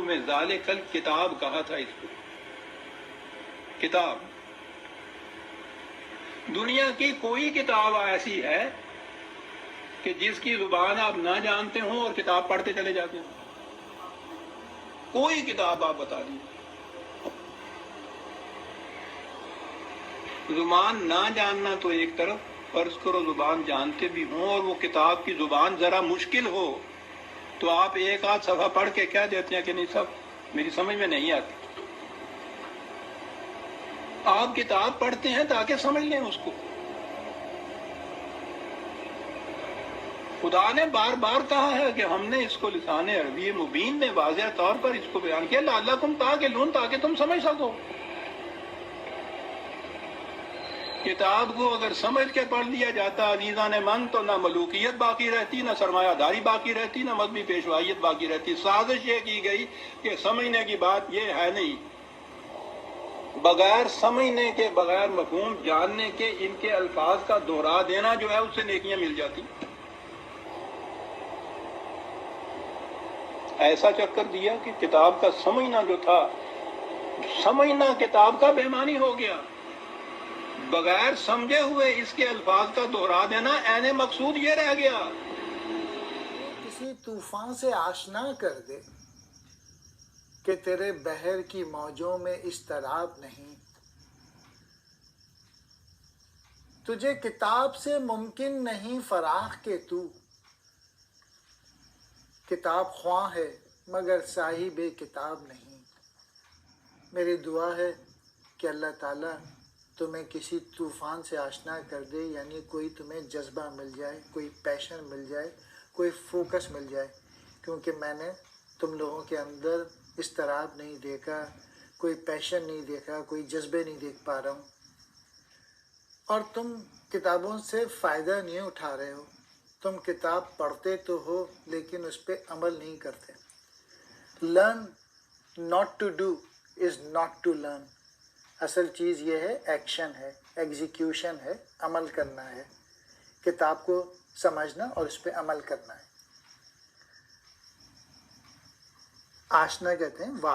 میں ذالک الکتاب کہا تھا اس کو. کتاب دنیا کی کوئی کتاب ایسی ہے کہ جس کی زبان آپ نہ جانتے ہوں اور کتاب پڑھتے چلے جاتے ہوں؟ کوئی کتاب آپ بتا دیجیے. زبان نہ جاننا تو ایک طرف، فرض کرو زبان جانتے بھی ہوں اور وہ کتاب کی زبان ذرا مشکل ہو تو آپ ایک آدھ صفحہ پڑھ کے کہہ دیتے ہیں کہ نہیں سب میری سمجھ میں نہیں آتی. آپ کتاب پڑھتے ہیں تاکہ سمجھ لیں اس کو. خدا نے بار بار کہا ہے کہ ہم نے اس کو لسان عربی مبین میں واضح طور پر اس کو بیان کیا، لعلکم تعقلون، تاکہ تم سمجھ سکو. کتاب کو اگر سمجھ کے پڑھ لیا جاتا عزیزان من تو نہ ملوکیت باقی رہتی، نہ سرمایہ داری باقی رہتی، نہ مذہبی پیشوائیت باقی رہتی. سازش یہ کی گئی کہ سمجھنے کی بات یہ ہے نہیں، بغیر سمجھنے کے، بغیر مفہوم جاننے کے ان کے الفاظ کا دوہرا دینا جو ہے اس سے نیکیاں مل جاتی. ایسا چکر دیا کہ کتاب کا سمجھنا جو تھا، سمجھنا کتاب کا بے معنی ہو گیا. بغیر سمجھے ہوئے اس کے الفاظ کا دوہرا دینا عین مقصود یہ رہ گیا. کسی طوفان سے آشنا کر دے کہ تیرے بحر کی موجوں میں اضطراب نہیں. تجھے کتاب سے ممکن نہیں فراخ کہ تو کتاب خواں ہے مگر صاحب کتاب نہیں. میری دعا ہے کہ اللہ تعالیٰ تمہیں کسی طوفان سے آشنا کر دے، یعنی کوئی تمہیں جذبہ مل جائے، کوئی پیشن مل جائے، کوئی فوکس مل جائے. کیونکہ میں نے تم لوگوں کے اندر اضطراب نہیں دیکھا، کوئی پیشن نہیں دیکھا، کوئی جذبے نہیں دیکھ پا رہا ہوں. اور تم کتابوں سے فائدہ نہیں اٹھا رہے ہو. تم کتاب پڑھتے تو ہو لیکن اس پہ عمل نہیں کرتے. Learn not to do is not to learn. اصل چیز یہ ہے ایکشن ہے، ایگزیکیوشن ہے، عمل کرنا ہے. کتاب کو سمجھنا اور اس پہ عمل کرنا ہے. آشنا کہتے ہیں واقع.